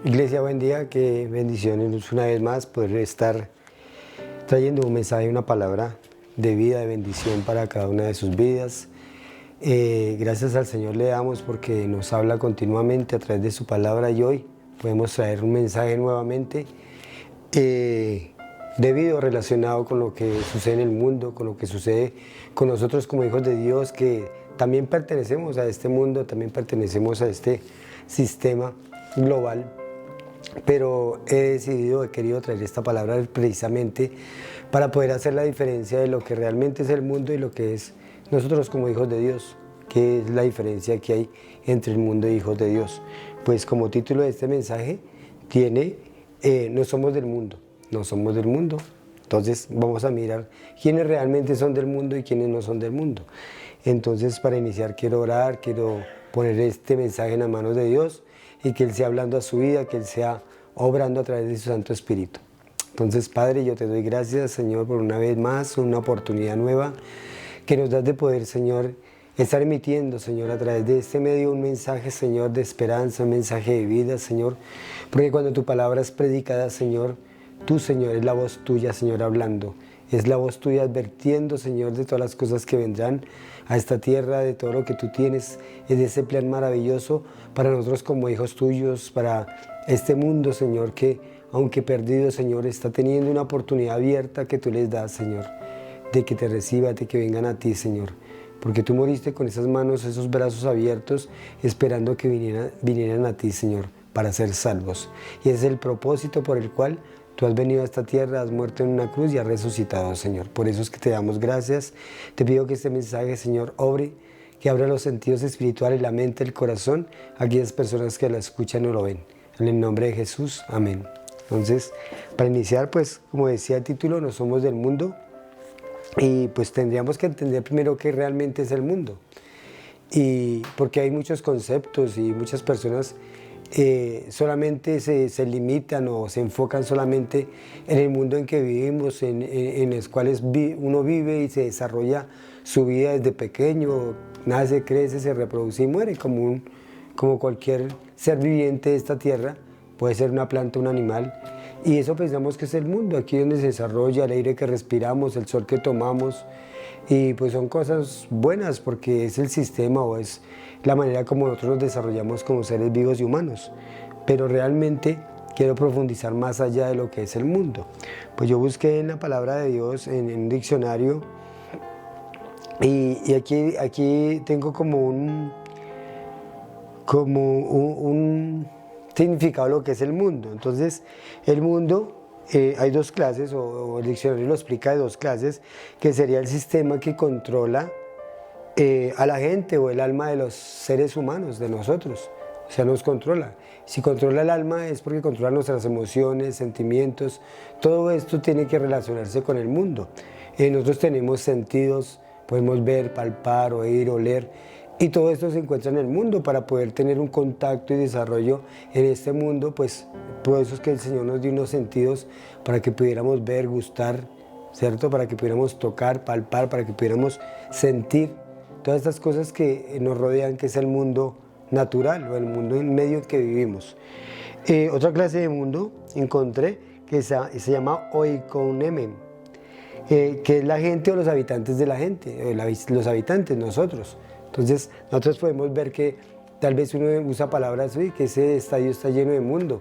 Iglesia, buen día, qué bendiciones una vez más poder estar trayendo un mensaje, una palabra de vida, de bendición para cada una de sus vidas. Gracias al Señor le damos porque nos habla continuamente a través de su palabra y hoy podemos traer un mensaje nuevamente debido, relacionado con lo que sucede en el mundo, con lo que sucede con nosotros como hijos de Dios, que también pertenecemos a este mundo, también pertenecemos a este sistema global. Pero he querido traer esta palabra precisamente para poder hacer la diferencia de lo que realmente es el mundo y lo que es nosotros como hijos de Dios. ¿Qué es la diferencia que hay entre el mundo y hijos de Dios? Pues como título de este mensaje tiene no somos del mundo, no somos del mundo. Entonces vamos a mirar quiénes realmente son del mundo y quiénes no son del mundo. Entonces, para iniciar quiero orar, quiero poner este mensaje en las manos de Dios y que Él sea hablando a su vida, que Él sea obrando a través de su Santo Espíritu. Entonces, Padre, yo te doy gracias, Señor, por una vez más, una oportunidad nueva que nos das de poder, Señor, estar emitiendo, Señor, a través de este medio un mensaje, Señor, de esperanza, un mensaje de vida, Señor, porque cuando tu palabra es predicada, Señor, tú, Señor, es la voz tuya, Señor, hablando. Es la voz tuya advirtiendo, Señor, de todas las cosas que vendrán a esta tierra, de todo lo que tú tienes, es de ese plan maravilloso para nosotros como hijos tuyos, para este mundo, Señor, que aunque perdido, Señor, está teniendo una oportunidad abierta que tú les das, Señor, de que te reciban, de que vengan a ti, Señor. Porque tú moriste con esas manos, esos brazos abiertos, esperando que vinieran a ti, Señor, para ser salvos. Y ese es el propósito por el cual tú has venido a esta tierra, has muerto en una cruz y has resucitado, Señor. Por eso es que te damos gracias. Te pido que este mensaje, Señor, obre, que abra los sentidos espirituales, la mente, el corazón, a aquellas personas que la escuchan o lo ven. En el nombre de Jesús, amén. Entonces, para iniciar, pues, como decía el título, no somos del mundo. Y pues tendríamos que entender primero qué realmente es el mundo. Y porque hay muchos conceptos y muchas personas solamente se limitan o se enfocan solamente en el mundo en que vivimos, en los cuales uno vive y se desarrolla su vida desde pequeño, nace, crece, se reproduce y muere como cualquier ser viviente de esta tierra, puede ser una planta, un animal. Y eso pensamos que es el mundo, aquí donde se desarrolla el aire que respiramos, el sol que tomamos, y pues son cosas buenas porque es el sistema o es la manera como nosotros nos desarrollamos como seres vivos y humanos. Pero realmente quiero profundizar más allá de lo que es el mundo. Pues yo busqué en la palabra de Dios, en un diccionario, y aquí tengo como un significado de lo que es el mundo. Entonces, el mundo, hay dos clases, o el diccionario lo explica de dos clases, que sería el sistema que controla a la gente o el alma de los seres humanos, de nosotros. O sea, nos controla. Si controla el alma es porque controla nuestras emociones, sentimientos. Todo esto tiene que relacionarse con el mundo. Nosotros tenemos sentidos, podemos ver, palpar, oír, oler. Y todo esto se encuentra en el mundo. Para poder tener un contacto y desarrollo en este mundo, pues por eso es que el Señor nos dio unos sentidos para que pudiéramos ver, gustar, ¿cierto? Para que pudiéramos tocar, palpar, para que pudiéramos sentir todas estas cosas que nos rodean, que es el mundo natural o el mundo en medio en que vivimos. Otra clase de mundo encontré que se llama oikonemen, que es la gente o los habitantes de la gente, los habitantes, nosotros. Entonces, nosotros podemos ver que tal vez uno usa palabras, que ese estadio está lleno de mundo,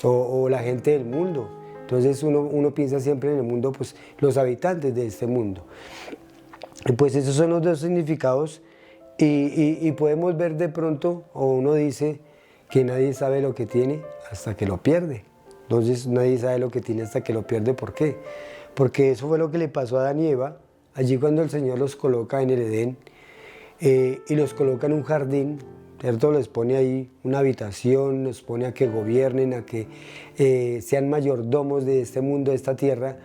o la gente del mundo. Entonces, uno piensa siempre en el mundo, pues los habitantes de este mundo. Y pues esos son los dos significados, y podemos ver de pronto, o uno dice que nadie sabe lo que tiene hasta que lo pierde. Entonces, nadie sabe lo que tiene hasta que lo pierde. ¿Por qué? Porque eso fue lo que le pasó a Adán y Eva, allí cuando el Señor los coloca en el Edén, y los coloca en un jardín, ¿cierto? Les pone ahí una habitación, los pone a que gobiernen, a que sean mayordomos de este mundo, de esta tierra,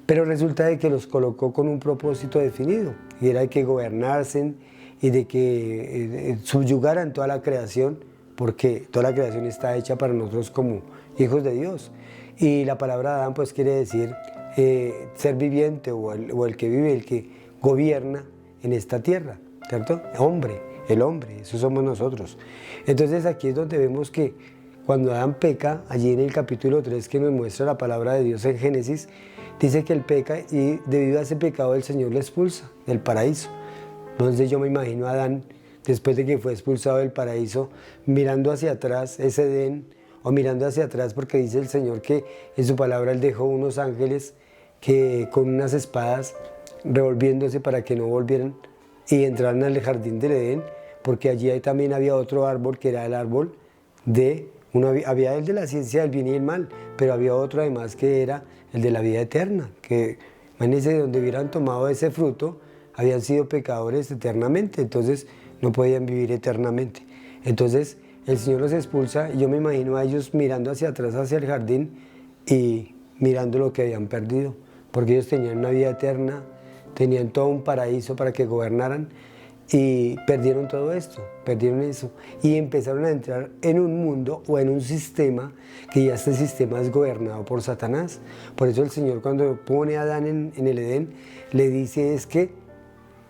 pero resulta de que los colocó con un propósito definido, y era de que gobernasen y de que subyugaran toda la creación, porque toda la creación está hecha para nosotros como hijos de Dios. Y la palabra Adán pues quiere decir ser viviente o el que vive, el que gobierna en esta tierra, ¿cierto? El hombre, eso somos nosotros. Entonces aquí es donde vemos que cuando Adán peca, allí en el capítulo 3 que nos muestra la palabra de Dios en Génesis, dice que él peca y debido a ese pecado el Señor le expulsa del paraíso. Entonces yo me imagino a Adán, después de que fue expulsado del paraíso, mirando hacia atrás ese Edén, o mirando hacia atrás porque dice el Señor que en su palabra Él dejó unos ángeles que con unas espadas revolviéndose para que no volvieran y entraran al jardín del Edén, porque allí también había otro árbol que era el árbol de, había el de la ciencia del bien y el mal, pero había otro además que era el de la vida eterna, que imagínense, donde hubieran tomado ese fruto, habían sido pecadores eternamente, entonces no podían vivir eternamente. Entonces el Señor los expulsa y yo me imagino a ellos mirando hacia atrás, hacia el jardín y mirando lo que habían perdido, porque ellos tenían una vida eterna, tenían todo un paraíso para que gobernaran y perdieron todo esto, perdieron eso y empezaron a entrar en un mundo o en un sistema que ya este sistema es gobernado por Satanás. Por eso el Señor cuando pone a Adán en el Edén le dice es que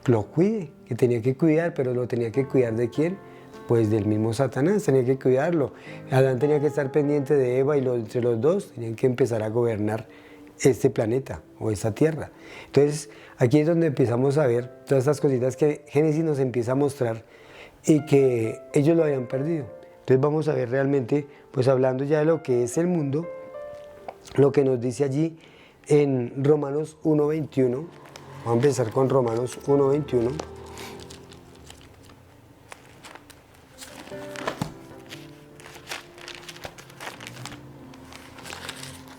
lo cuide, que tenía que cuidar, pero lo tenía que cuidar ¿de quién? Pues del mismo Satanás, tenía que cuidarlo. Adán tenía que estar pendiente de Eva y entre los dos tenían que empezar a gobernar este planeta o esta tierra. Entonces aquí es donde empezamos a ver todas estas cositas que Génesis nos empieza a mostrar y que ellos lo habían perdido. Entonces vamos a ver realmente, pues hablando ya de lo que es el mundo, lo que nos dice allí en Romanos 1:21. Vamos a empezar con Romanos 1:21.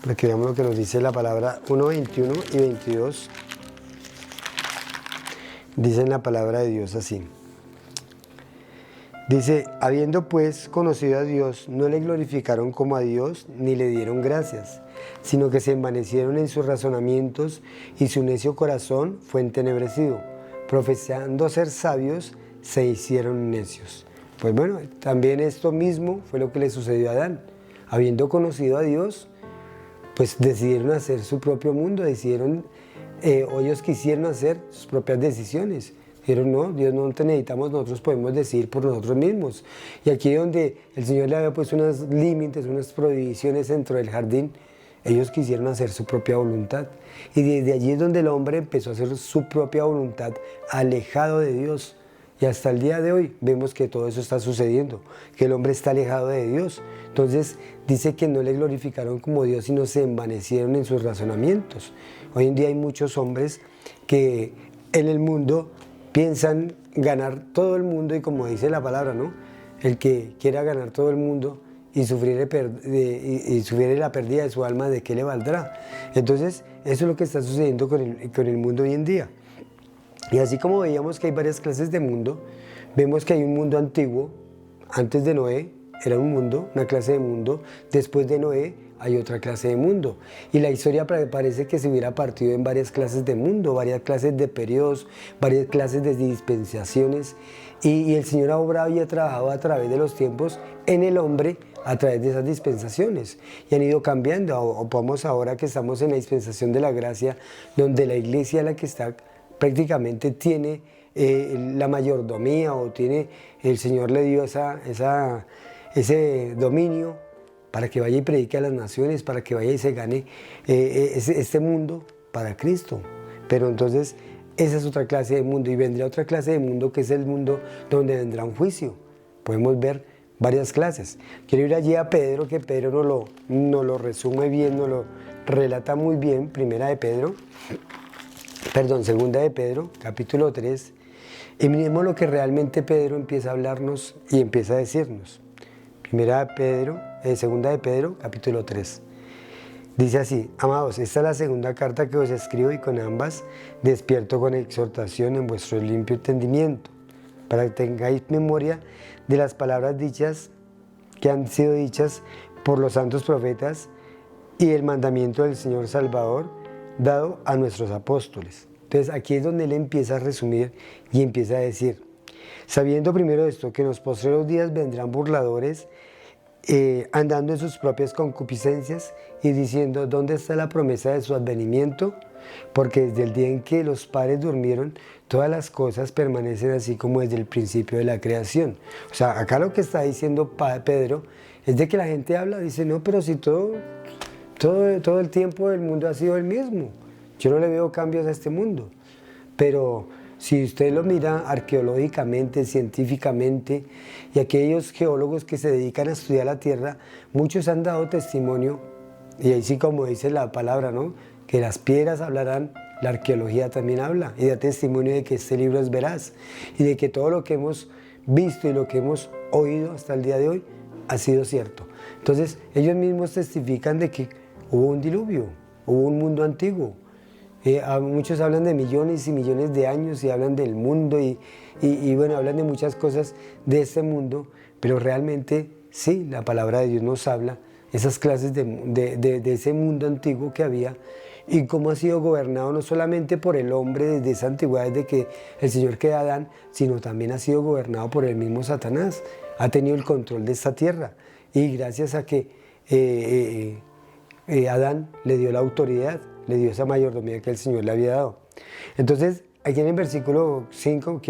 Para que veamos lo que nos dice la palabra 1:21 y 22. Dice la palabra de Dios así. Dice, habiendo pues conocido a Dios, no le glorificaron como a Dios, ni le dieron gracias, sino que se envanecieron en sus razonamientos y su necio corazón fue entenebrecido. Profesando ser sabios, se hicieron necios. Pues bueno, también esto mismo fue lo que le sucedió a Adán. Habiendo conocido a Dios, pues decidieron hacer su propio mundo, o ellos quisieron hacer sus propias decisiones. Dijeron, no, Dios no te necesitamos, nosotros podemos decidir por nosotros mismos. Y aquí donde el Señor le había puesto unos límites, unas prohibiciones dentro del jardín, ellos quisieron hacer su propia voluntad. Y desde allí es donde el hombre empezó a hacer su propia voluntad, alejado de Dios. Y hasta el día de hoy vemos que todo eso está sucediendo, que el hombre está alejado de Dios. Entonces dice que no le glorificaron como Dios, sino se envanecieron en sus razonamientos. Hoy en día hay muchos hombres que en el mundo piensan ganar todo el mundo y como dice la palabra, ¿no? El que quiera ganar todo el mundo y sufriere la pérdida de su alma, ¿de qué le valdrá? Entonces eso es lo que está sucediendo con el mundo hoy en día. Y así como veíamos que hay varias clases de mundo, vemos que hay un mundo antiguo. Antes de Noé era un mundo, una clase de mundo. Después de Noé hay otra clase de mundo. Y la historia parece que se hubiera partido en varias clases de mundo, varias clases de periodos, varias clases de dispensaciones. Y el Señor ha obrado y ha trabajado a través de los tiempos en el hombre a través de esas dispensaciones. Y han ido cambiando. Vamos ahora que estamos en la dispensación de la gracia, donde la iglesia es la que está prácticamente tiene la mayordomía o el Señor le dio ese dominio para que vaya y predique a las naciones, para que vaya y se gane este mundo para Cristo. Pero entonces esa es otra clase de mundo y vendrá otra clase de mundo que es el mundo donde vendrá un juicio. Podemos ver varias clases. Quiero ir allí a Pedro, que Pedro nos lo resume bien, nos lo relata muy bien, Segunda de Pedro, capítulo 3, y miremos lo que realmente Pedro empieza a hablarnos y empieza a decirnos. Segunda de Pedro, capítulo 3. Dice así, amados, esta es la segunda carta que os escribo y con ambas despierto con exhortación en vuestro limpio entendimiento, para que tengáis memoria de las palabras dichas que han sido dichas por los santos profetas y el mandamiento del Señor Salvador dado a nuestros apóstoles. Entonces aquí es donde él empieza a resumir y empieza a decir, sabiendo primero esto, que en los postreros días vendrán burladores, andando en sus propias concupiscencias y diciendo, ¿dónde está la promesa de su advenimiento? Porque desde el día en que los padres durmieron, todas las cosas permanecen así como desde el principio de la creación. O sea, acá lo que está diciendo Pedro es de que la gente habla, dice, no, pero si todo el tiempo el mundo ha sido el mismo. Yo no le veo cambios a este mundo. Pero si usted lo mira arqueológicamente, científicamente, y aquellos geólogos que se dedican a estudiar la Tierra, muchos han dado testimonio, y ahí sí como dice la palabra, ¿no? Que las piedras hablarán, la arqueología también habla, y da testimonio de que este libro es veraz, y de que todo lo que hemos visto y lo que hemos oído hasta el día de hoy ha sido cierto. Entonces, ellos mismos testifican de que hubo un diluvio, hubo un mundo antiguo. Muchos hablan de millones y millones de años y hablan del mundo y bueno, hablan de muchas cosas de este mundo, pero realmente sí, la palabra de Dios nos habla, esas clases de ese mundo antiguo que había y cómo ha sido gobernado no solamente por el hombre desde esa antigüedad, desde que el Señor creó a Adán, sino también ha sido gobernado por el mismo Satanás, ha tenido el control de esta tierra y gracias a que Adán le dio la autoridad, le dio esa mayordomía que el Señor le había dado. Entonces, aquí en el versículo 5,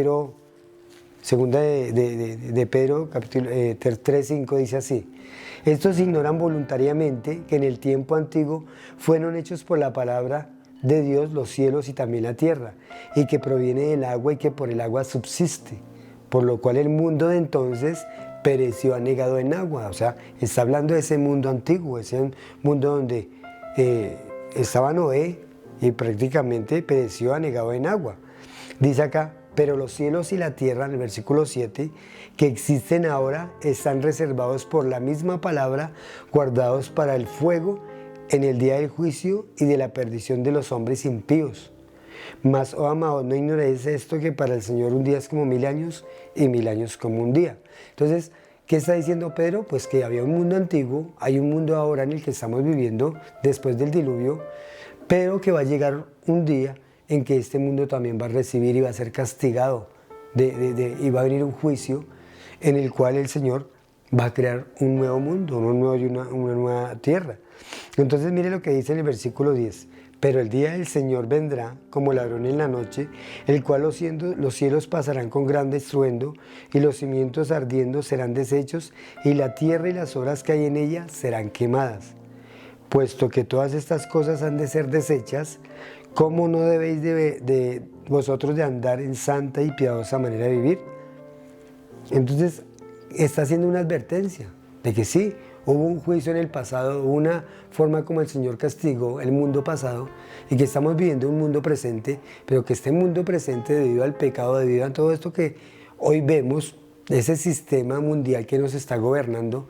segunda de Pedro, capítulo 3:5, dice así: estos ignoran voluntariamente que en el tiempo antiguo fueron hechos por la palabra de Dios los cielos y también la tierra, y que proviene del agua y que por el agua subsiste, por lo cual el mundo de entonces pereció anegado en agua. O sea, está hablando de ese mundo antiguo, ese mundo donde estaba Noé y prácticamente pereció anegado en agua. Dice acá, pero los cielos y la tierra, en el versículo 7, que existen ahora, están reservados por la misma palabra, guardados para el fuego en el día del juicio y de la perdición de los hombres impíos. Mas, oh amados, no ignoréis esto, que para el Señor un día es como 1000 años y 1000 años como un día. Entonces, ¿qué está diciendo Pedro? Pues que había un mundo antiguo, hay un mundo ahora en el que estamos viviendo después del diluvio, pero que va a llegar un día en que este mundo también va a recibir y va a ser castigado y va a venir un juicio en el cual el Señor va a crear un nuevo mundo, una nueva tierra. Entonces mire lo que dice en el versículo 10. Pero el día del Señor vendrá como ladrón en la noche, el cual los cielos pasarán con grande estruendo, y los cimientos ardiendo serán deshechos, y la tierra y las obras que hay en ella serán quemadas. Puesto que todas estas cosas han de ser deshechas, ¿cómo no debéis de vosotros de andar en santa y piadosa manera de vivir? Entonces está haciendo una advertencia de que sí, hubo un juicio en el pasado, hubo una forma como el Señor castigó el mundo pasado y que estamos viviendo un mundo presente, pero que este mundo presente, debido al pecado, debido a todo esto que hoy vemos, ese sistema mundial que nos está gobernando,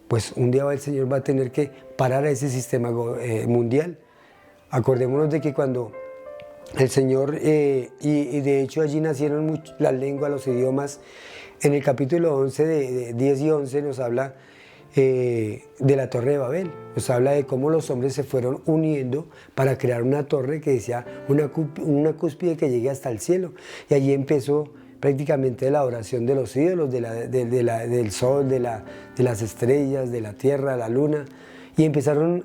pues un día el Señor va a tener que parar a ese sistema mundial. Acordémonos de que cuando el Señor, y de hecho allí nacieron las lenguas, los idiomas, en el capítulo 11 de 10 y 11 nos habla de la Torre de Babel, nos habla de cómo los hombres se fueron uniendo para crear una torre que decía una cúspide que llegue hasta el cielo, y allí empezó prácticamente la adoración de los ídolos, del sol, de las estrellas, de la tierra, la luna, y empezaron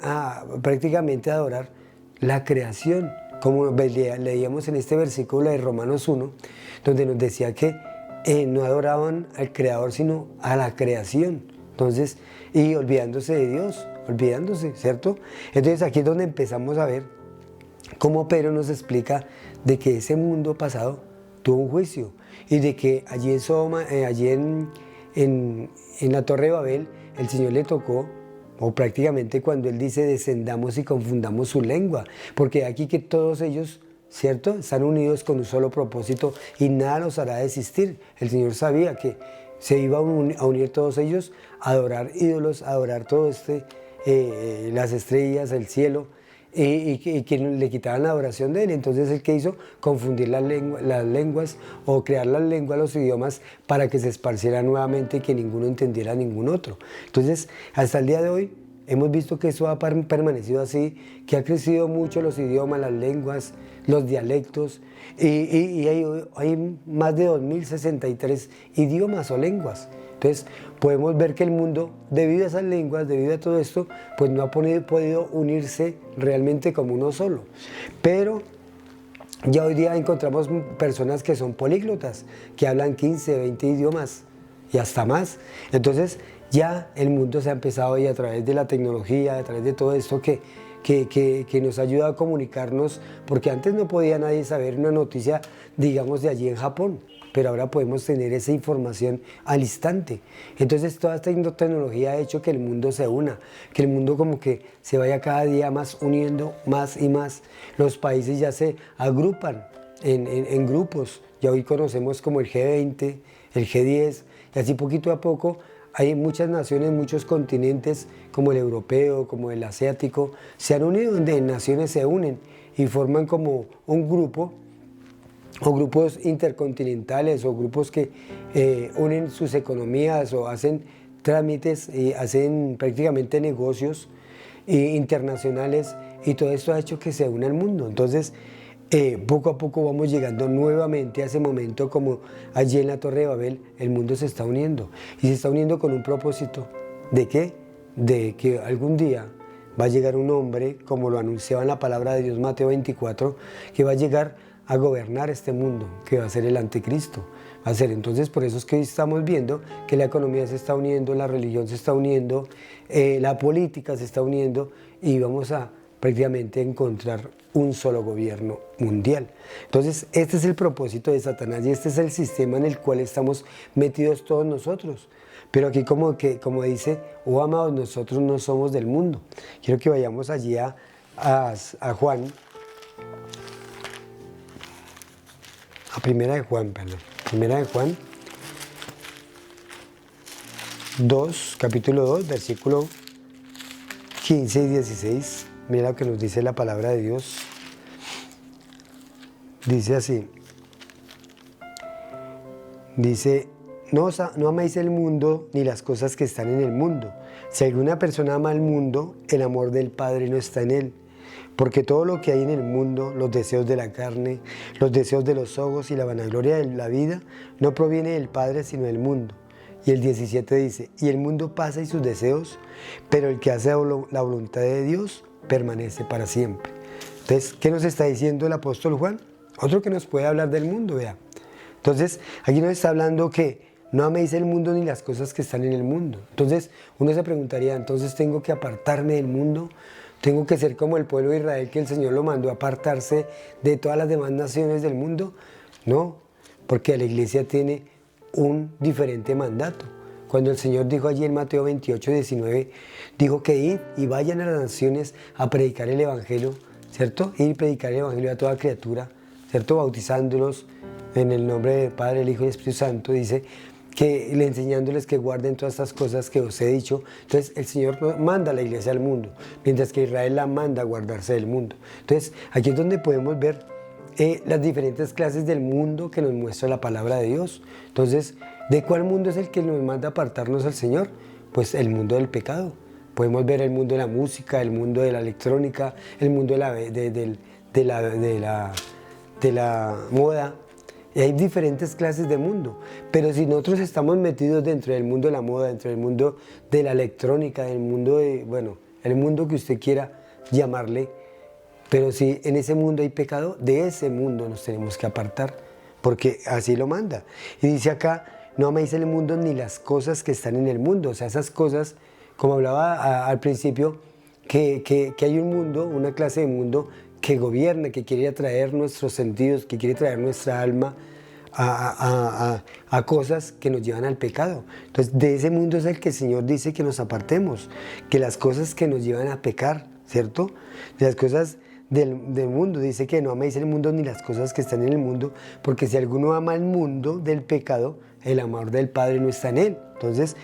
prácticamente a adorar la creación, como leíamos en este versículo de Romanos 1, donde nos decía que no adoraban al Creador, sino a la creación. Entonces, y olvidándose de Dios, ¿cierto? Entonces aquí es donde empezamos a ver cómo Pedro nos explica de que ese mundo pasado tuvo un juicio y de que allí en Sodoma, allí en la Torre de Babel, el Señor le tocó, o prácticamente cuando Él dice descendamos y confundamos su lengua, porque aquí que todos ellos, ¿cierto?, están unidos con un solo propósito y nada los hará desistir. El Señor sabía que se iba a unir todos ellos a adorar ídolos, a adorar todo las estrellas, el cielo, y que le quitaban la adoración de Él. Entonces, ¿el qué hizo? Confundir las lenguas o crear las lenguas, los idiomas, para que se esparcieran nuevamente y que ninguno entendiera a ningún otro. Entonces, hasta el día de hoy, hemos visto que eso ha permanecido así, que ha crecido mucho los idiomas, las lenguas, los dialectos, y hay más de 2063 idiomas o lenguas. Entonces podemos ver que el mundo, debido a esas lenguas, debido a todo esto, pues no ha podido unirse realmente como uno solo. Pero ya hoy día encontramos personas que son políglotas, que hablan 15, 20 idiomas y hasta más. Entonces ya el mundo se ha empezado y a través de la tecnología, a través de todo esto que nos ayuda a comunicarnos, porque antes no podía nadie saber una noticia, digamos, de allí en Japón, pero ahora podemos tener esa información al instante. Entonces toda esta tecnología ha hecho que el mundo se una, que el mundo como que se vaya cada día más uniendo más y más. Los países ya se agrupan en grupos, ya hoy conocemos como el G20, el G10, y así poquito a poco hay muchas naciones, muchos continentes, como el europeo, como el asiático, se han unido, donde naciones se unen y forman como un grupo, o grupos intercontinentales, o grupos que unen sus economías o hacen trámites y hacen prácticamente negocios internacionales, y todo esto ha hecho que se una el mundo. Entonces, poco a poco vamos llegando nuevamente a ese momento, como allí en la Torre de Babel, el mundo se está uniendo, y se está uniendo con un propósito. ¿De qué? De que algún día va a llegar un hombre, como lo anunciaba en la palabra de Dios, Mateo 24, que va a llegar a gobernar este mundo, que va a ser el anticristo. Va a ser, entonces, por eso es que hoy estamos viendo que la economía se está uniendo, la religión se está uniendo, la política se está uniendo, y vamos a prácticamente encontrar un solo gobierno mundial. Entonces, este es el propósito de Satanás, y este es el sistema en el cual estamos metidos todos nosotros. Pero aquí como dice, oh amados, nosotros no somos del mundo. Quiero que vayamos allí a Juan, a Primera de Juan 2, capítulo 2, versículo 15 y 16. Mira lo que nos dice la palabra de Dios. Dice así. Dice, no améis el mundo ni las cosas que están en el mundo. Si alguna persona ama al mundo, el amor del Padre no está en él. Porque todo lo que hay en el mundo, los deseos de la carne, los deseos de los ojos y la vanagloria de la vida, no proviene del Padre sino del mundo. Y el 17 dice, y el mundo pasa y sus deseos, pero el que hace la voluntad de Dios permanece para siempre. Entonces, ¿qué nos está diciendo el apóstol Juan? Otro que nos puede hablar del mundo, vea. Entonces, aquí nos está hablando que no améis el mundo ni las cosas que están en el mundo. Entonces, uno se preguntaría, entonces tengo que apartarme del mundo, tengo que ser como el pueblo de Israel, que el Señor lo mandó a apartarse de todas las demás naciones del mundo. No, porque la iglesia tiene un diferente mandato. Cuando el Señor dijo allí en Mateo 28, 19, dijo que id y vayan a las naciones a predicar el Evangelio, ¿cierto? Ir y predicar el Evangelio a toda criatura, ¿cierto? Bautizándolos en el nombre del Padre, el Hijo y el Espíritu Santo, dice que enseñándoles que guarden todas estas cosas que os he dicho. Entonces el Señor manda a la iglesia al mundo, mientras que Israel la manda a guardarse del mundo. Entonces aquí es donde podemos ver las diferentes clases del mundo que nos muestra la palabra de Dios. Entonces, ¿de cuál mundo es el que nos manda a apartarnos al Señor? Pues el mundo del pecado. Podemos ver el mundo de la música, el mundo de la electrónica, el mundo de la moda. Y hay diferentes clases de mundo, pero si nosotros estamos metidos dentro del mundo de la moda, dentro del mundo de la electrónica, del mundo el mundo que usted quiera llamarle, pero si en ese mundo hay pecado, de ese mundo nos tenemos que apartar, porque así lo manda. Y dice acá, no améis el mundo ni las cosas que están en el mundo. O sea, esas cosas, como hablaba al principio, que hay un mundo, una clase de mundo que gobierna, que quiere atraer nuestros sentidos, que quiere traer nuestra alma a cosas que nos llevan al pecado. Entonces, de ese mundo es el que el Señor dice que nos apartemos, que las cosas que nos llevan a pecar, ¿cierto? De las cosas del mundo, dice que no améis el mundo ni las cosas que están en el mundo, porque si alguno ama el mundo del pecado, el amor del Padre no está en él. Entonces,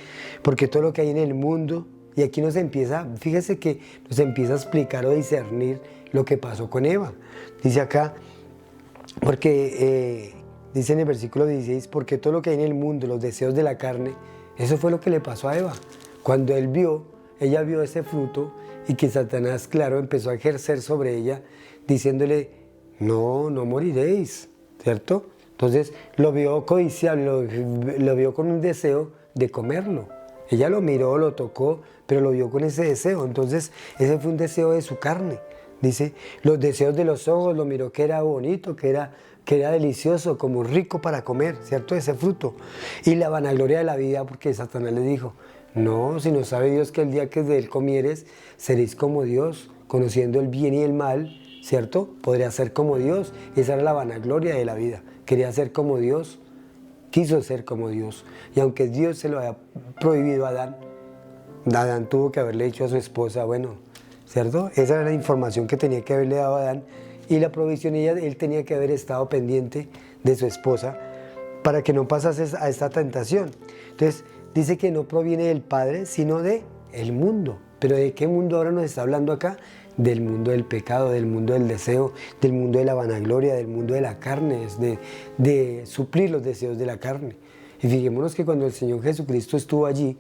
porque todo lo que hay en el mundo, y aquí nos empieza, fíjese que nos empieza a explicar o discernir lo que pasó con Eva. Dice acá, porque dice en el versículo 16, porque todo lo que hay en el mundo, los deseos de la carne, eso fue lo que le pasó a Eva. Cuando ella vio ese fruto, y que Satanás, claro, empezó a ejercer sobre ella, diciéndole, no moriréis, ¿cierto? Entonces lo vio codiciable, lo vio con un deseo de comerlo. Ella lo miró, lo tocó, pero lo vio con ese deseo. Entonces ese fue un deseo de su carne. Dice, los deseos de los ojos, lo miró que era bonito, que era delicioso, como rico para comer, ¿cierto? Ese fruto. Y la vanagloria de la vida, porque Satanás le dijo, No, si no sabe Dios que el día que de él comieres, seréis como Dios, conociendo el bien y el mal, ¿cierto? Podría ser como Dios. Esa era la vanagloria de la vida. Quería ser como Dios, quiso ser como Dios. Y aunque Dios se lo había prohibido a Adán, Adán tuvo que haberle dicho a su esposa, bueno, ¿cierto? Esa era la información que tenía que haberle dado a Adán. Y la provisión, él tenía que haber estado pendiente de su esposa para que no pasase a esta tentación. Entonces, dice que no proviene del Padre, sino de el mundo. ¿Pero de qué mundo ahora nos está hablando acá? Del mundo del pecado, del mundo del deseo, del mundo de la vanagloria, del mundo de la carne, de suplir los deseos de la carne. Y fijémonos que cuando el Señor Jesucristo estuvo allí,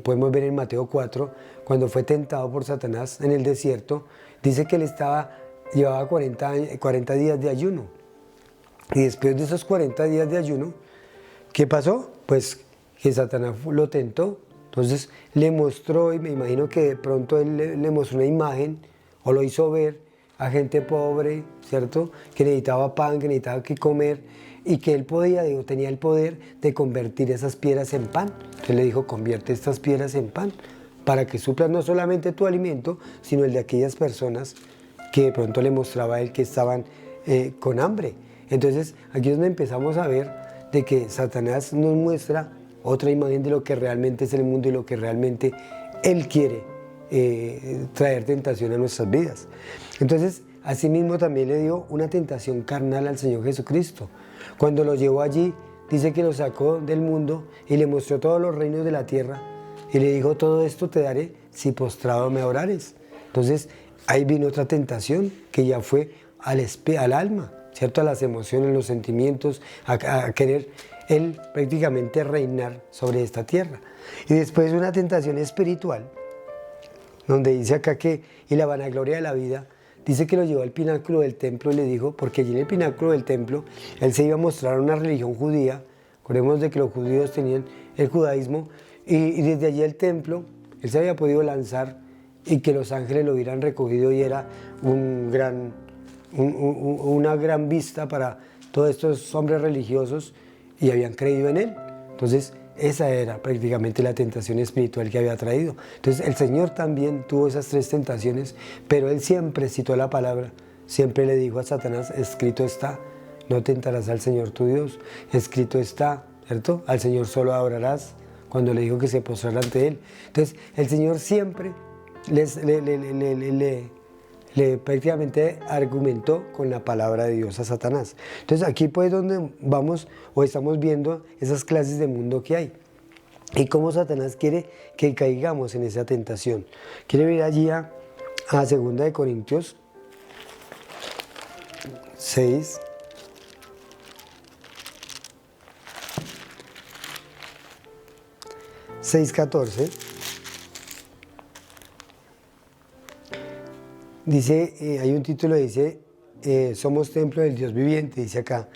podemos ver en Mateo 4, cuando fue tentado por Satanás en el desierto, dice que él llevaba 40 días de ayuno. Y después de esos 40 días de ayuno, ¿qué pasó? Pues que Satanás lo tentó. Entonces le mostró, y me imagino que de pronto él le mostró una imagen, o lo hizo ver a gente pobre, ¿cierto? Que necesitaba pan, que necesitaba que comer, y que él tenía el poder de convertir esas piedras en pan. Entonces le dijo, convierte estas piedras en pan, para que suplan no solamente tu alimento, sino el de aquellas personas que de pronto le mostraba a él que estaban con hambre. Entonces aquí es donde empezamos a ver de que Satanás nos muestra otra imagen de lo que realmente es el mundo y lo que realmente él quiere traer tentación a nuestras vidas. Entonces, asimismo también le dio una tentación carnal al Señor Jesucristo. Cuando lo llevó allí, dice que lo sacó del mundo y le mostró todos los reinos de la tierra y le dijo, todo esto te daré si postrado me orares. Entonces, ahí vino otra tentación que ya fue al alma, ¿cierto? A las emociones, los sentimientos, a querer él prácticamente reinar sobre esta tierra. Y después una tentación espiritual, donde dice acá que, y la vanagloria de la vida, dice que lo llevó al pináculo del templo y le dijo, porque allí en el pináculo del templo, él se iba a mostrar una religión judía. Acordemos de que los judíos tenían el judaísmo, y desde allí el templo, él se había podido lanzar y que los ángeles lo hubieran recogido, y era una gran vista para todos estos hombres religiosos, y habían creído en él. Entonces esa era prácticamente la tentación espiritual que había traído. Entonces el Señor también tuvo esas tres tentaciones, pero él siempre citó la palabra, siempre le dijo a Satanás, escrito está, no tentarás al Señor tu Dios, escrito está, ¿cierto? Al Señor solo adorarás, cuando le dijo que se postrara ante él. Entonces el Señor siempre le prácticamente argumentó con la palabra de Dios a Satanás. Entonces aquí pues donde vamos o estamos viendo esas clases de mundo que hay y cómo Satanás quiere que caigamos en esa tentación. Quiere ver allí a 2 de Corintios 6. (6:14) dice, hay un título que dice, somos templo del Dios viviente, dice acá,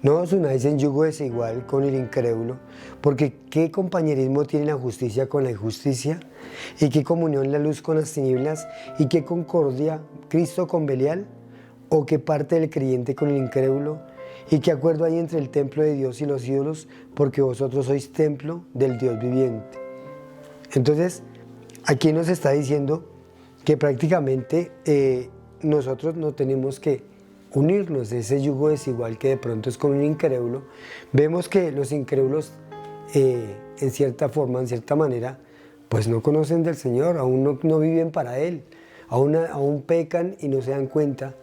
no os unáis en yugo desigual con el incrédulo, porque ¿qué compañerismo tiene la justicia con la injusticia? ¿Y qué comunión la luz con las tinieblas? ¿Y qué concordia Cristo con Belial? ¿O qué parte del creyente con el incrédulo? ¿Y qué acuerdo hay entre el templo de Dios y los ídolos? Porque vosotros sois templo del Dios viviente. Entonces, aquí nos está diciendo que prácticamente nosotros no tenemos que unirnos de ese yugo desigual que de pronto es con un incrédulo. Vemos que los incrédulos en cierta forma, en cierta manera, pues no conocen del Señor, aún no viven para Él, aún pecan y no se dan cuenta,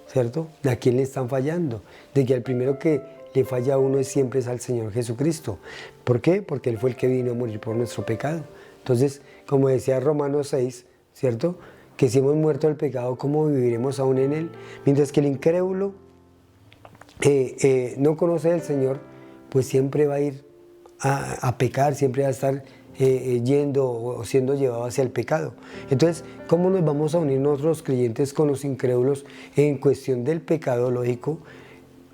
¿cierto?, de a quién le están fallando, de que el primero que le falla a uno siempre es al Señor Jesucristo. ¿Por qué? Porque Él fue el que vino a morir por nuestro pecado. Entonces, como decía Romanos 6, ¿cierto?, que si hemos muerto al pecado, ¿cómo viviremos aún en él? Mientras que el incrédulo no conoce al Señor, pues siempre va a ir a pecar, siempre va a estar yendo o siendo llevado hacia el pecado. Entonces, ¿cómo nos vamos a unir nosotros los creyentes con los incrédulos en cuestión del pecado lógico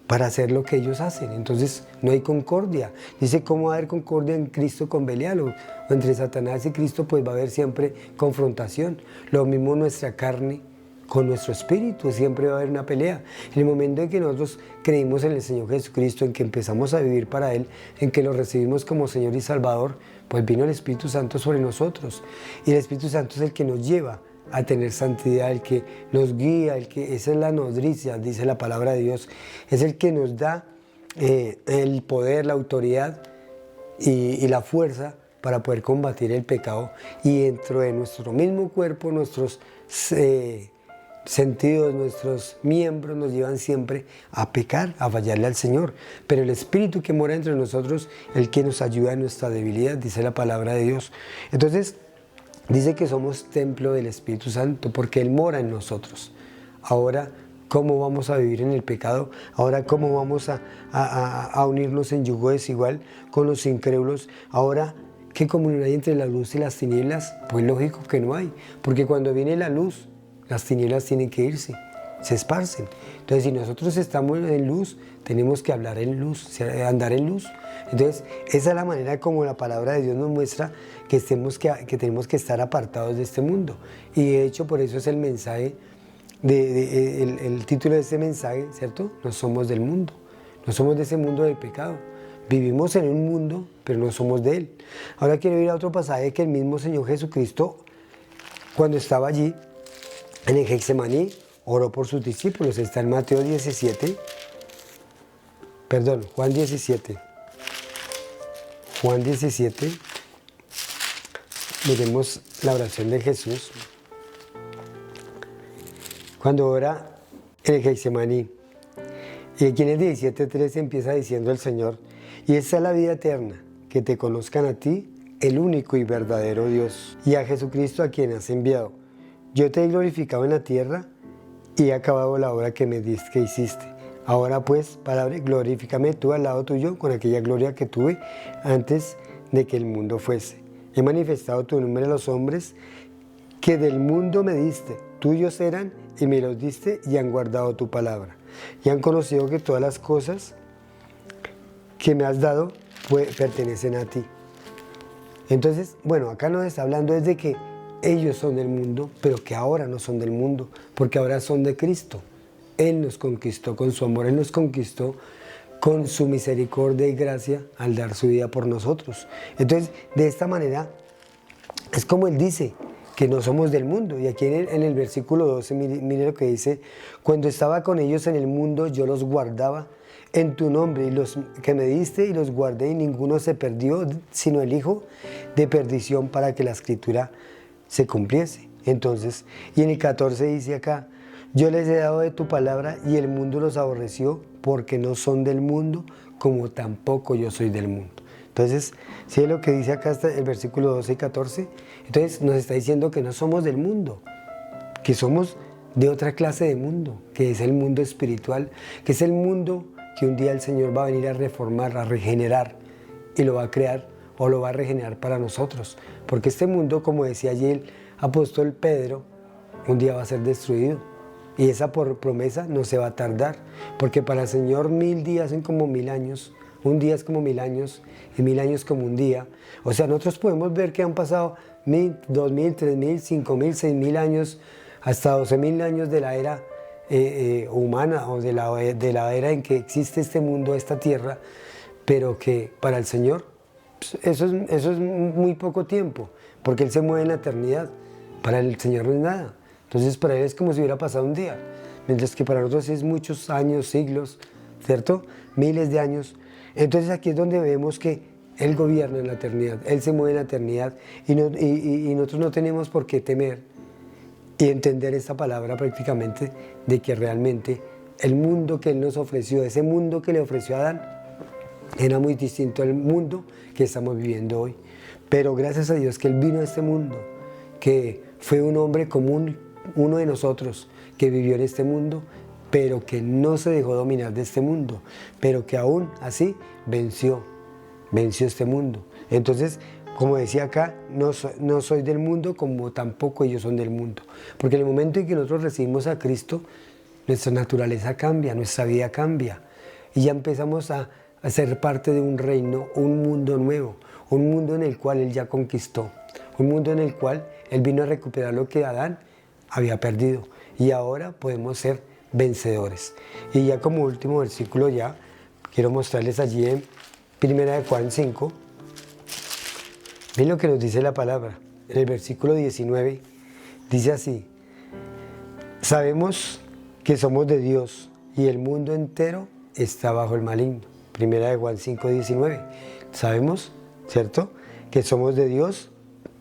para hacer lo que ellos hacen? Entonces no hay concordia. Dice, ¿cómo va a haber concordia en Cristo con Belial? O entre Satanás y Cristo, pues va a haber siempre confrontación. Lo mismo nuestra carne con nuestro espíritu, siempre va a haber una pelea. En el momento en que nosotros creímos en el Señor Jesucristo, en que empezamos a vivir para Él, en que lo recibimos como Señor y Salvador, pues vino el Espíritu Santo sobre nosotros. Y el Espíritu Santo es el que nos lleva a tener santidad, el que nos guía, esa es la nodriza, dice la palabra de Dios, es el que nos da el poder, la autoridad y la fuerza para poder combatir el pecado. Y dentro de nuestro mismo cuerpo, nuestros sentidos, nuestros miembros nos llevan siempre a pecar, a fallarle al Señor. Pero el Espíritu que mora entre nosotros, el que nos ayuda en nuestra debilidad, dice la palabra de Dios. Entonces, dice que somos templo del Espíritu Santo porque Él mora en nosotros. Ahora, ¿cómo vamos a vivir en el pecado? Ahora, ¿cómo vamos a unirnos en yugo desigual con los incrédulos? Ahora, ¿qué comunión hay entre la luz y las tinieblas? Pues lógico que no hay, porque cuando viene la luz, las tinieblas tienen que irse, se esparcen. Entonces, si nosotros estamos en luz, tenemos que hablar en luz, andar en luz. Entonces, esa es la manera como la palabra de Dios nos muestra que tenemos que estar apartados de este mundo. Y de hecho, por eso es el mensaje, el título de este mensaje, ¿cierto? No somos del mundo, no somos de ese mundo del pecado. Vivimos en un mundo, pero no somos de él. Ahora quiero ir a otro pasaje que el mismo Señor Jesucristo, cuando estaba allí, en el Getsemaní, oró por sus discípulos. Está en Juan 17. Juan 17. Miremos la oración de Jesús. Cuando ora en el Getsemaní. Y aquí en el 17:3 empieza diciendo el Señor: y esta es la vida eterna, que te conozcan a ti, el único y verdadero Dios, y a Jesucristo a quien has enviado. Yo te he glorificado en la tierra y he acabado la obra que me diste que hiciste. Ahora pues, Padre, glorifícame tú al lado tuyo con aquella gloria que tuve antes de que el mundo fuese. He manifestado tu nombre a los hombres que del mundo me diste. Tuyos eran y me los diste y han guardado tu palabra. Y han conocido que todas las cosas que me has dado pertenecen a ti. Entonces, bueno, acá nos está hablando es de que ellos son del mundo, pero que ahora no son del mundo, porque ahora son de Cristo. Él nos conquistó con su amor, Él nos conquistó con su misericordia y gracia al dar su vida por nosotros. Entonces, de esta manera, es como Él dice, que no somos del mundo. Y aquí en el versículo 12, mire lo que dice: cuando estaba con ellos en el mundo, yo los guardaba en tu nombre, y los que me diste y los guardé, y ninguno se perdió, sino el hijo de perdición, para que la escritura se cumpliese. Entonces, y en el 14 dice acá: yo les he dado de tu palabra y el mundo los aborreció, porque no son del mundo, como tampoco yo soy del mundo. Entonces, ¿sí es lo que dice acá hasta el versículo 12 y 14? Entonces nos está diciendo que no somos del mundo, que somos de otra clase de mundo, que es el mundo espiritual, que es el mundo que un día el Señor va a venir a reformar, a regenerar, y lo va a crear o lo va a regenerar para nosotros. Porque este mundo, como decía allí el apóstol Pedro, un día va a ser destruido. Y esa promesa no se va a tardar, porque para el Señor 1000 días son como 1000 años, un día es como 1000 años, y 1000 años como un día. O sea, nosotros podemos ver que han pasado 1000, 2000, 3000, 5000, 6000 años, hasta 12000 años de la era humana, o de la era en que existe este mundo, esta tierra, pero que para el Señor pues, eso es muy poco tiempo, porque Él se mueve en la eternidad. Para el Señor no es nada. Entonces para Él es como si hubiera pasado un día, mientras que para nosotros es muchos años, siglos, ¿cierto? Miles de años. Entonces aquí es donde vemos que Él gobierna en la eternidad, Él se mueve en la eternidad, y nosotros no tenemos por qué temer y entender esta palabra prácticamente, de que realmente el mundo que Él nos ofreció, ese mundo que le ofreció a Adán, era muy distinto al mundo que estamos viviendo hoy. Pero gracias a Dios que Él vino a este mundo, que fue un hombre común, uno de nosotros, que vivió en este mundo, pero que no se dejó dominar de este mundo, pero que aún así venció este mundo. Entonces, como decía acá, no soy del mundo, como tampoco ellos son del mundo. Porque en el momento en que nosotros recibimos a Cristo, nuestra naturaleza cambia, nuestra vida cambia, y ya empezamos a ser parte de un reino, un mundo nuevo, un mundo en el cual Él ya conquistó, un mundo en el cual Él vino a recuperar lo que Adán había perdido. y ahora podemos ser vencedores. Y ya como último versículo ya, quiero mostrarles allí en 1 Juan 5, miren lo que nos dice la palabra, en el versículo 19, dice así: sabemos que somos de Dios y el mundo entero está bajo el maligno. 1 Juan 5, 19. Sabemos, ¿cierto?, que somos de Dios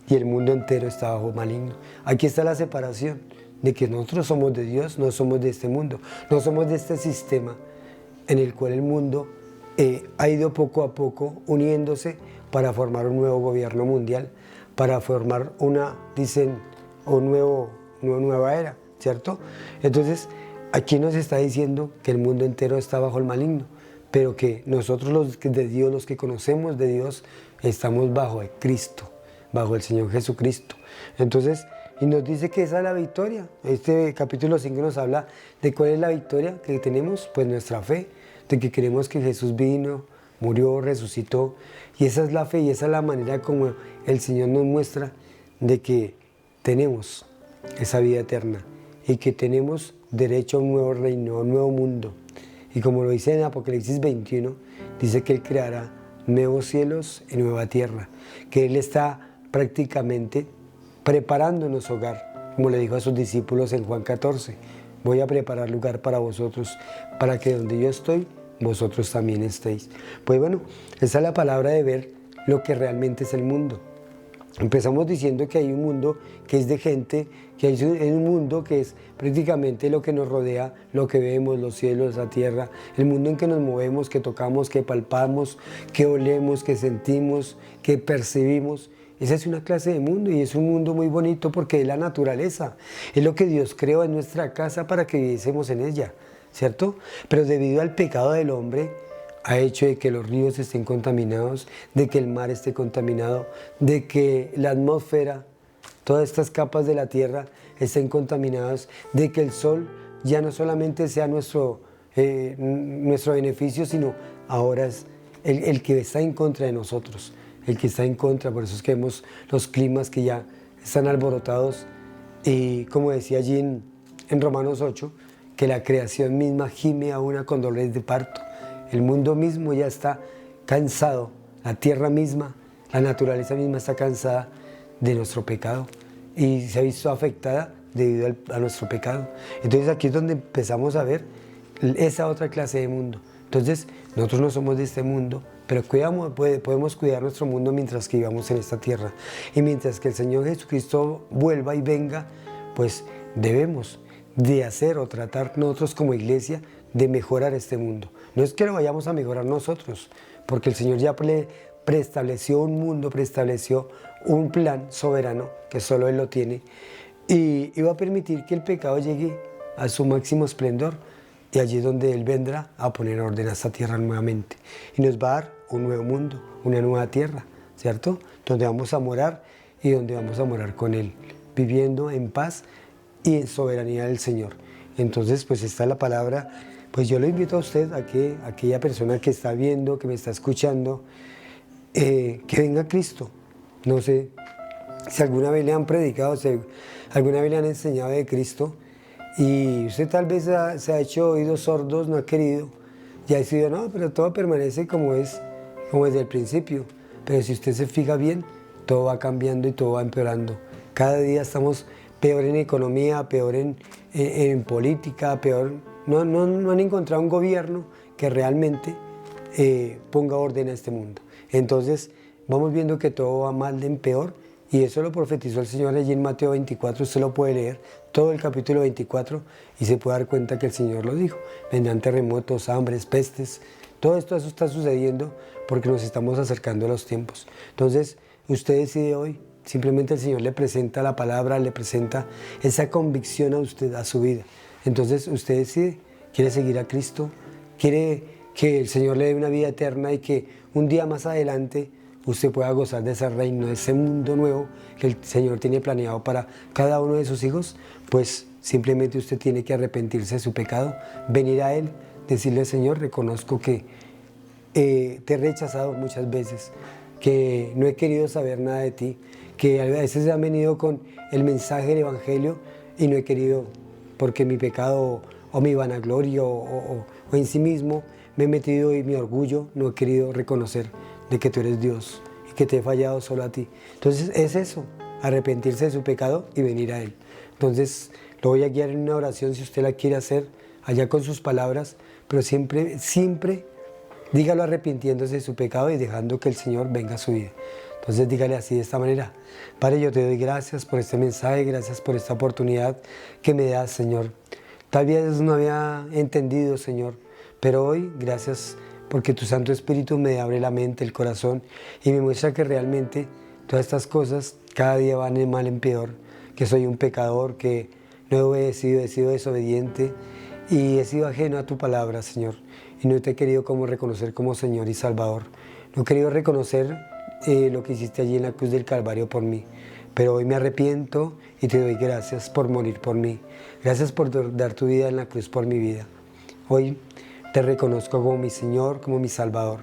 y el mundo entero está bajo el maligno. Aquí está la separación, de que nosotros somos de Dios, no somos de este mundo, no somos de este sistema en el cual el mundo ha ido poco a poco uniéndose para formar un nuevo gobierno mundial, para formar una nueva era, ¿cierto? Entonces, aquí nos está diciendo que el mundo entero está bajo el maligno, pero que nosotros los de Dios, los que conocemos de Dios, estamos bajo el Cristo, bajo el Señor Jesucristo. Entonces, y nos dice que esa es la victoria. Este capítulo 5 nos habla de cuál es la victoria que tenemos, pues nuestra fe, de que creemos que Jesús vino, murió, resucitó, y esa es la fe y esa es la manera como el Señor nos muestra de que tenemos esa vida eterna y que tenemos derecho a un nuevo reino, a un nuevo mundo. Y como lo dice en Apocalipsis 21, dice que Él creará nuevos cielos y nueva tierra, que Él está prácticamente preparándonos hogar, como le dijo a sus discípulos en Juan 14, voy a preparar lugar para vosotros, para que donde yo estoy, vosotros también estéis. Pues bueno, esa es la palabra de ver lo que realmente es el mundo. Empezamos diciendo que hay un mundo que es de gente, que hay un mundo que es prácticamente lo que nos rodea, lo que vemos, los cielos, la tierra, el mundo en que nos movemos, que tocamos, que palpamos, que olemos, que sentimos, que percibimos. Esa es una clase de mundo y es un mundo muy bonito porque es la naturaleza, es lo que Dios creó en nuestra casa para que viviésemos en ella, ¿cierto? Pero debido al pecado del hombre, ha hecho de que los ríos estén contaminados, de que el mar esté contaminado, de que la atmósfera, todas estas capas de la tierra estén contaminadas, de que el sol ya no solamente sea nuestro beneficio, sino ahora es el que está en contra de nosotros, el que está en contra. Por eso es que vemos los climas que ya están alborotados y como decía allí en Romanos 8, que la creación misma gime aún con dolores de parto. El mundo mismo ya está cansado, la tierra misma, la naturaleza misma está cansada de nuestro pecado y se ha visto afectada debido a nuestro pecado. Entonces aquí es donde empezamos a ver esa otra clase de mundo. Entonces nosotros no somos de este mundo, pero podemos cuidar nuestro mundo mientras que vivamos en esta tierra. Y mientras que el Señor Jesucristo vuelva y venga, pues debemos de hacer o tratar nosotros como iglesia de mejorar este mundo. No es que lo vayamos a mejorar nosotros, porque el Señor ya preestableció un mundo, preestableció un plan soberano que solo Él lo tiene y va a permitir que el pecado llegue a su máximo esplendor y allí es donde Él vendrá a poner orden a esta tierra nuevamente y nos va a dar un nuevo mundo, una nueva tierra, ¿cierto? Donde vamos a morar y donde vamos a morar con Él, viviendo en paz y en soberanía del Señor. Entonces, pues esta es la palabra. Pues yo lo invito a usted, a que aquella persona que está viendo, que me está escuchando, que venga a Cristo. No sé si alguna vez le han predicado, si alguna vez le han enseñado de Cristo y usted tal vez se ha hecho oídos sordos, no ha querido, y ha decidido, no, pero todo permanece como desde el principio. Pero si usted se fija bien, todo va cambiando y todo va empeorando. Cada día estamos peor en economía, peor en política, peor. No han encontrado un gobierno que realmente ponga orden a este mundo. Entonces vamos viendo que todo va mal de en peor y eso lo profetizó el Señor allí en Mateo 24, usted lo puede leer, todo el capítulo 24 y se puede dar cuenta que el Señor lo dijo. Vendrán terremotos, hambres, pestes, todo esto eso está sucediendo porque nos estamos acercando a los tiempos. Entonces usted decide hoy, simplemente el Señor le presenta la palabra, le presenta esa convicción a usted, a su vida. Entonces usted decide, quiere seguir a Cristo, quiere que el Señor le dé una vida eterna y que un día más adelante usted pueda gozar de ese reino, de ese mundo nuevo que el Señor tiene planeado para cada uno de sus hijos. Pues simplemente usted tiene que arrepentirse de su pecado, venir a Él, decirle: Señor, reconozco que te he rechazado muchas veces, que no he querido saber nada de ti, que a veces han venido con el mensaje del Evangelio y no he querido porque mi pecado o mi vanagloria o en sí mismo me he metido y mi orgullo no he querido reconocer de que tú eres Dios y que te he fallado solo a ti. Entonces es eso, arrepentirse de su pecado y venir a Él. Entonces lo voy a guiar en una oración si usted la quiere hacer allá con sus palabras, pero siempre, siempre dígalo arrepintiéndose de su pecado y dejando que el Señor venga a su vida. Entonces dígale así de esta manera: Padre, yo te doy gracias por este mensaje, gracias por esta oportunidad que me das, Señor. Tal vez no había entendido, Señor, pero hoy, gracias porque tu Santo Espíritu me abre la mente, el corazón y me muestra que realmente todas estas cosas cada día van de mal en peor, que soy un pecador, que no he obedecido, he sido desobediente y he sido ajeno a tu palabra, Señor. Y no te he querido como reconocer como Señor y Salvador. No he querido reconocer lo que hiciste allí en la cruz del Calvario por mí. Pero hoy me arrepiento y te doy gracias por morir por mí. Gracias por dar tu vida en la cruz por mi vida. Hoy te reconozco como mi Señor, como mi Salvador.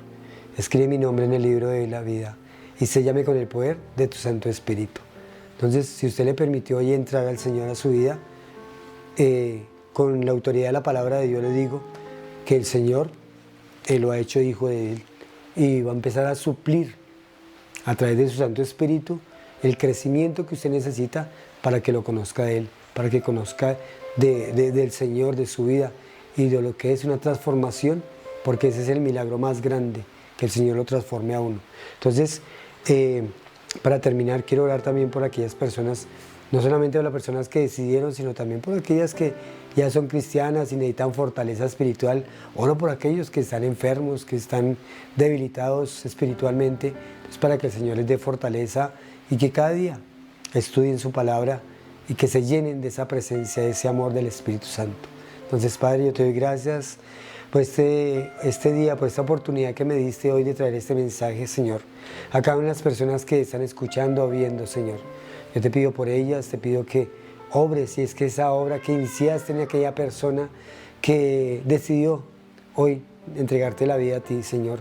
Escribe mi nombre en el libro de la vida y séllame con el poder de tu Santo Espíritu. Entonces, si usted le permitió hoy entrar al Señor a su vida, con la autoridad de la palabra de Dios le digo que el Señor lo ha hecho hijo de Él y va a empezar a suplir a través de su Santo Espíritu el crecimiento que usted necesita para que lo conozca a Él, para que conozca del Señor, de su vida y de lo que es una transformación, porque ese es el milagro más grande, que el Señor lo transforme a uno. Entonces, para terminar, quiero orar también por aquellas personas, no solamente por las personas que decidieron, sino también por aquellas que ya son cristianas y necesitan fortaleza espiritual, o no por aquellos que están enfermos, que están debilitados espiritualmente. Entonces, para que el Señor les dé fortaleza y que cada día estudien su palabra y que se llenen de esa presencia, de ese amor del Espíritu Santo. Entonces, Padre, yo te doy gracias por este día, por esta oportunidad que me diste hoy de traer este mensaje, Señor, a cada una de las personas que están escuchando o viendo, Señor. Yo te pido por ellas, te pido que obres, si es que esa obra que iniciaste en aquella persona que decidió hoy entregarte la vida a ti, Señor.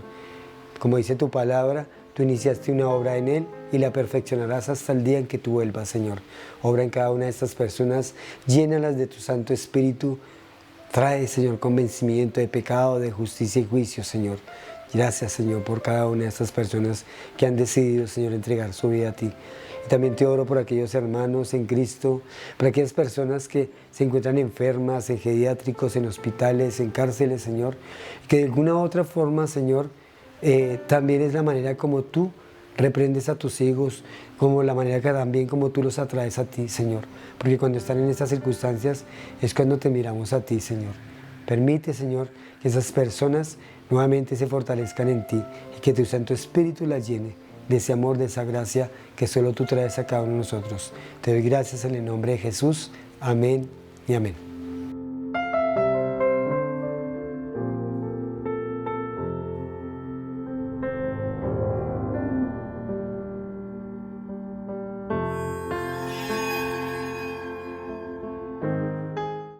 Como dice tu palabra, tú iniciaste una obra en él y la perfeccionarás hasta el día en que tú vuelvas, Señor. Obra en cada una de estas personas, llénalas de tu Santo Espíritu. Trae, Señor, convencimiento de pecado, de justicia y juicio, Señor. Gracias, Señor, por cada una de estas personas que han decidido, Señor, entregar su vida a ti. Y también te oro por aquellos hermanos en Cristo, por aquellas personas que se encuentran enfermas, en geriátricos, en hospitales, en cárceles, Señor. Que de alguna u otra forma, Señor, también es la manera como tú reprendes a tus hijos, como la manera que también como tú los atraes a ti, Señor. Porque cuando están en estas circunstancias es cuando te miramos a ti, Señor. Permite, Señor, que esas personas nuevamente se fortalezcan en ti y que tu Santo Espíritu las llene de ese amor, de esa gracia que solo tú traes a cada uno de nosotros. Te doy gracias en el nombre de Jesús. Amén y amén.